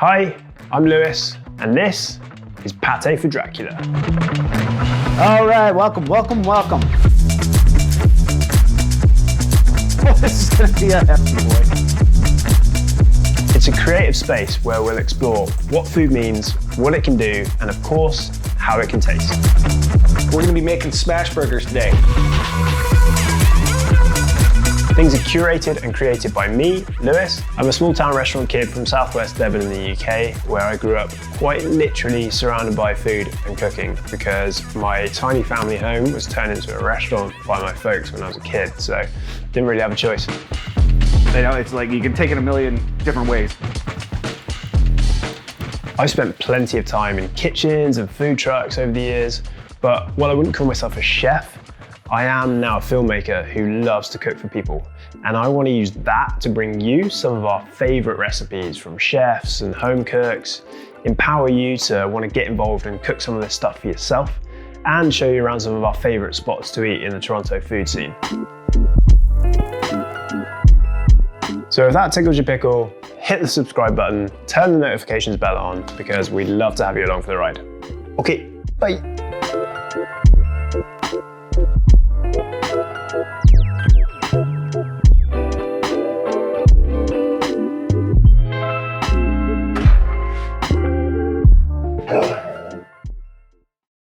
Hi, I'm Lewis, and this is Pâté for Dracula. All right, welcome. Oh, this is gonna be a hefty boy. It's a creative space where we'll explore what food means, what it can do, and of course, how it can taste. We're gonna be making smash burgers today. Things are curated and created by me, Lewis. I'm a small town restaurant kid from southwest Devon in the UK, where I grew up quite literally surrounded by food and cooking because my tiny family home was turned into a restaurant by my folks when I was a kid, so didn't really have a choice. You know, it's like you can take it a million different ways. I've spent plenty of time in kitchens and food trucks over the years, but while I wouldn't call myself a chef, I am now a filmmaker who loves to cook for people, and I want to use that to bring you some of our favorite recipes from chefs and home cooks, empower you to want to get involved and cook some of this stuff for yourself, and show you around some of our favorite spots to eat in the Toronto food scene. So if that tickles your pickle, hit the subscribe button, turn the notifications bell on, because we'd love to have you along for the ride. Okay, bye.